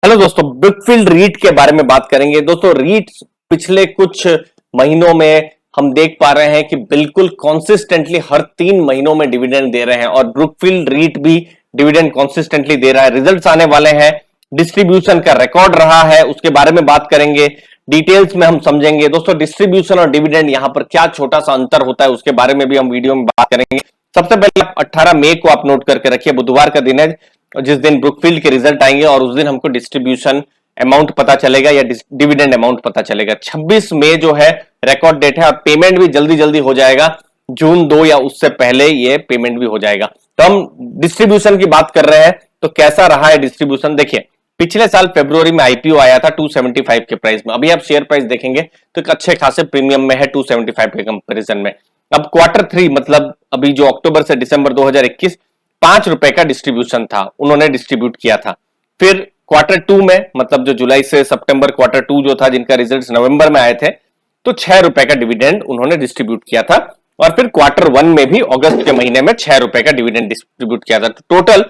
Hello दोस्तों, Brookfield REET के बारे में बात करेंगे। दोस्तों, रीट पिछले कुछ महीनों में हम देख पा रहे हैं कि बिल्कुल कॉन्सिस्टेंटली हर 3 महीनों में डिविडेंड दे रहे हैं और ब्रुकफील्ड रीट भी डिविडेंड कॉन्सिस्टेंटली दे रहा है। रिजल्ट्स आने वाले हैं, डिस्ट्रीब्यूशन का रिकॉर्ड रहा है, उसके बारे में बात करेंगे, डिटेल्स में हम समझेंगे। दोस्तों, डिस्ट्रीब्यूशन और डिविडेंड यहां पर क्या छोटा सा अंतर होता है उसके बारे में भी हम वीडियो में बात करेंगे। सबसे पहले 18 मई को आप नोट करके रखिए, बुधवार का दिन है जिस दिन ब्रुकफील्ड के रिजल्ट आएंगे और उस दिन हमको डिस्ट्रीब्यूशन अमाउंट पता चलेगा या डिविडेंड अमाउंट पता चलेगा। 26 मई जो है रिकॉर्ड डेट है और पेमेंट भी जल्दी जल्दी हो जाएगा, जून 2 या उससे पहले ये पेमेंट भी हो जाएगा। तो हम डिस्ट्रीब्यूशन की बात कर रहे हैं, तो कैसा रहा है डिस्ट्रीब्यूशन देखिए। पिछले साल फरवरी में आईपीओ आया था 275 के प्राइस में। अभी आप शेयर प्राइस देखेंगे तो एक अच्छे खासे प्रीमियम में है 275 के कंपैरिजन में। अब Q3 मतलब अभी जो अक्टूबर से दिसंबर 2021 ₹5 का डिस्ट्रीब्यूशन था, उन्होंने डिस्ट्रीब्यूट किया था। फिर Q2 में मतलब जो जुलाई से सितंबर Q2 जो था, जिनका रिजल्ट नवंबर में आए थे, तो ₹6 का डिविडेंड उन्होंने डिस्ट्रीब्यूट किया था। और फिर Q1 में भी अगस्त के महीने में ₹6 का डिविडेंड डिस्ट्रीब्यूट किया था। तो टोटल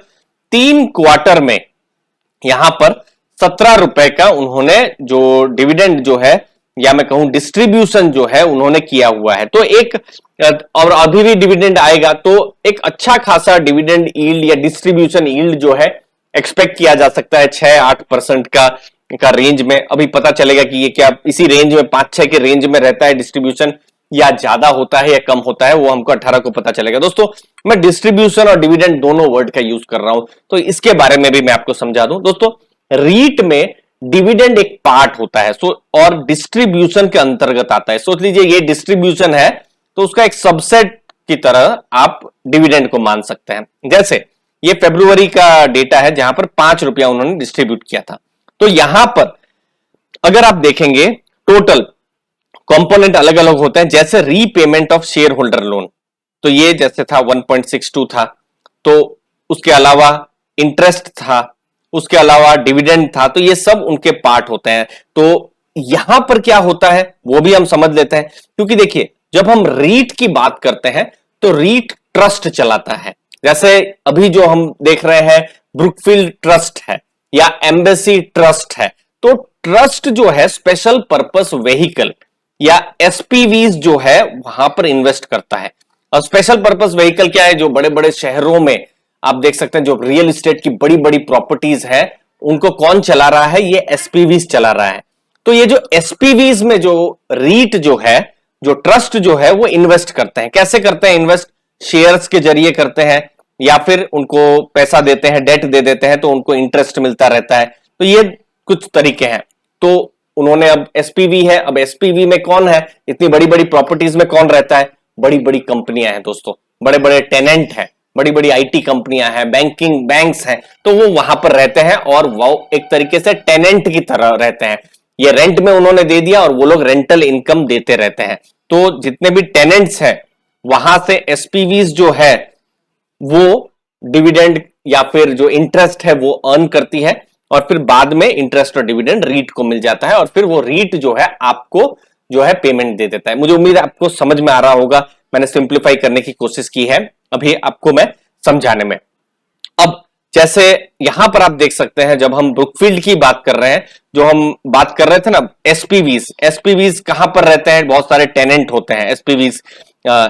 3 क्वार्टर में यहां पर ₹17 का उन्होंने जो डिविडेंड जो है या मैं कहूं डिस्ट्रीब्यूशन जो है उन्होंने किया हुआ है। तो एक और अभी भी डिविडेंड आएगा तो एक अच्छा खासा डिविडेंड यील्ड या डिस्ट्रीब्यूशन यील्ड जो है एक्सपेक्ट किया जा सकता है 6-8% का रेंज में। अभी पता चलेगा कि ये क्या इसी रेंज में 5-6 के रेंज में रहता है डिस्ट्रीब्यूशन, या ज्यादा होता है या कम होता है, वो हमको 18 को पता चलेगा। दोस्तों, मैं डिस्ट्रीब्यूशन और डिविडेंड दोनों वर्ड का यूज कर रहा हूं, तो इसके बारे में भी मैं आपको समझा दूं। दोस्तों, रीट में डिविडेंड एक पार्ट होता है और डिस्ट्रीब्यूशन के अंतर्गत आता है। सोच लीजिए ये डिस्ट्रीब्यूशन है तो उसका एक सबसेट की तरह आप डिविडेंड को मान सकते हैं। जैसे ये फरवरी का डेटा है जहां पर ₹5 उन्होंने डिस्ट्रीब्यूट किया था। तो यहां पर अगर आप देखेंगे टोटल कंपोनेंट अलग अलग होते हैं। जैसे repayment of share holder loan, तो ये जैसे था 1.62 था, तो उसके अलावा इंटरेस्ट था, उसके अलावा डिविडेंड था, तो ये सब उनके पार्ट होते हैं। तो यहां पर क्या होता है वो भी हम समझ लेते हैं, क्योंकि देखिए जब हम रीट की बात करते हैं तो रीट ट्रस्ट चलाता है। जैसे अभी जो हम देख रहे हैं ब्रुकफील्ड ट्रस्ट है या एम्बेसी ट्रस्ट है, तो ट्रस्ट जो है स्पेशल पर्पस व्हीकल या एसपीवीज जो है वहां पर इन्वेस्ट करता है। और स्पेशल पर्पस व्हीकल क्या है, जो बड़े बड़े शहरों में आप देख सकते हैं जो रियल एस्टेट की बड़ी बड़ी प्रॉपर्टीज है, उनको कौन चला रहा है, ये एसपीवीज चला रहा है। तो ये जो एसपीवीज में जो रीट जो है, जो ट्रस्ट जो है, वो इन्वेस्ट करते हैं। कैसे करते हैं इन्वेस्ट? शेयर्स के जरिए करते हैं या फिर उनको पैसा देते हैं, डेट दे देते हैं, तो उनको इंटरेस्ट मिलता रहता है। तो ये कुछ तरीके हैं। तो उन्होंने अब एसपीवी है, अब एसपीवी में कौन है, इतनी बड़ी बड़ी प्रॉपर्टीज में कौन रहता है? बड़ी बड़ी कंपनियां हैं दोस्तों, बड़े बड़े टेनेंट हैं, बड़ी बड़ी आईटी कंपनियां हैं, बैंक्स हैं, तो वो वहां पर रहते हैं और वो एक तरीके से टेनेंट की तरह रहते हैं। ये रेंट में उन्होंने दे दिया और वो लोग रेंटल इनकम देते रहते हैं। तो जितने भी टेनेंट्स हैं वहां से एसपीवीज जो है वो डिविडेंड या फिर जो इंटरेस्ट है वो अर्न करती है और फिर बाद में इंटरेस्ट और डिविडेंड रीट को मिल जाता है और फिर वो रीट जो है आपको जो है पेमेंट दे देता है। मुझे उम्मीद है आपको समझ में आ रहा होगा, मैंने सिंप्लीफाई करने की कोशिश की है अभी आपको मैं समझाने में। अब जैसे यहां पर आप देख सकते हैं जब हम ब्रुकफील्ड की बात कर रहे हैं, जो हम बात कर रहे थे ना एसपीवीज कहां पर रहते हैं? बहुत सारे टेनेंट होते हैं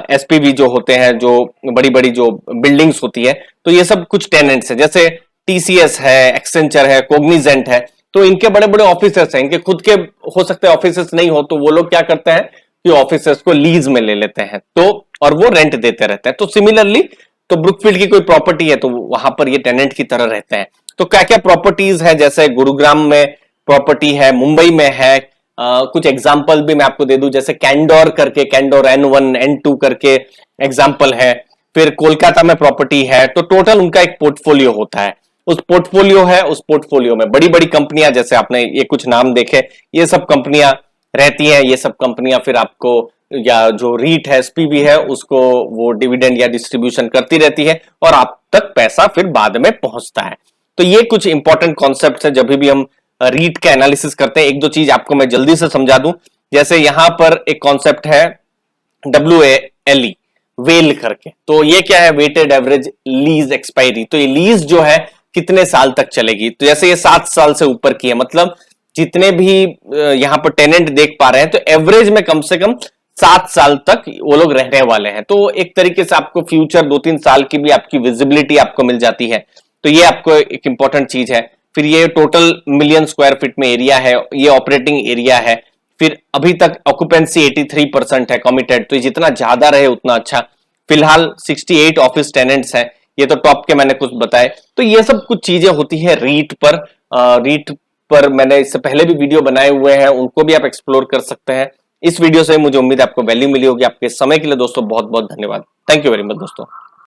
एसपीवी जो होते हैं, जो बड़ी बड़ी जो बिल्डिंग्स होती है, तो ये सब कुछ टेनेंट्स है। जैसे टीसीएस है, एक्सेंचर है, कोग्निजेंट है, तो इनके बड़े बड़े ऑफिसर्स हैं। इनके खुद के हो सकते हैं ऑफिसर्स नहीं हो, तो वो लोग क्या करते हैं कि ऑफिसर्स को लीज में ले लेते हैं, तो और वो रेंट देते रहते हैं। तो सिमिलरली तो ब्रुकफील्ड की कोई प्रॉपर्टी है तो वहां पर ये टेनेंट की तरह रहते हैं। तो क्या क्या प्रॉपर्टीज है? जैसे गुरुग्राम में प्रॉपर्टी है, मुंबई में है। कुछ एग्जाम्पल भी मैं आपको दे दूं, जैसे कैंडोर करके, कैंडोर N1 N2 करके एग्जाम्पल है। फिर कोलकाता में प्रॉपर्टी है। तो टोटल उनका एक पोर्टफोलियो होता है। उस पोर्टफोलियो में बड़ी बड़ी कंपनियां, जैसे आपने ये कुछ नाम देखे, ये सब कंपनियां रहती हैं। ये सब कंपनियां फिर आपको या जो रीट है, एसपीवी है, उसको वो डिविडेंड या डिस्ट्रीब्यूशन करती रहती है और आप तक पैसा फिर बाद में पहुंचता है। तो ये कुछ इंपॉर्टेंट कॉन्सेप्ट्स है जब भी हम रीट का एनालिसिस करते हैं। एक दो चीज आपको मैं जल्दी से समझा दूं। जैसे यहां पर एक कॉन्सेप्ट है WALE, वेल करके, तो ये क्या है? Weighted average lease expiry. तो ये लीज जो है कितने साल तक चलेगी। तो जैसे ये 7 साल से ऊपर की है, मतलब जितने भी यहां पर टेनेंट देख पा रहे हैं तो एवरेज में कम से कम 7 साल तक वो लोग रहने वाले हैं। तो एक तरीके से आपको फ्यूचर 2-3 साल की भी आपकी विजिबिलिटी आपको मिल जाती है। तो ये आपको एक इंपॉर्टेंट चीज है। फिर ये टोटल मिलियन स्क्वायर फीट में एरिया है, ये ऑपरेटिंग एरिया है। फिर अभी तक ऑक्यूपेंसी 83% है कमिटेड, तो जितना ज्यादा रहे उतना अच्छा। फिलहाल 68 ऑफिस टेनेंट्स हैं, ये तो टॉप के मैंने कुछ बताए। तो ये सब कुछ चीजें होती है रीट पर। रीट पर मैंने इससे पहले भी वीडियो बनाए हुए हैं, उनको भी आप एक्सप्लोर कर सकते हैं। इस वीडियो से मुझे उम्मीद है आपको वैल्यू मिली होगी। आपके समय के लिए दोस्तों बहुत बहुत धन्यवाद। थैंक यू वेरी मच दोस्तों।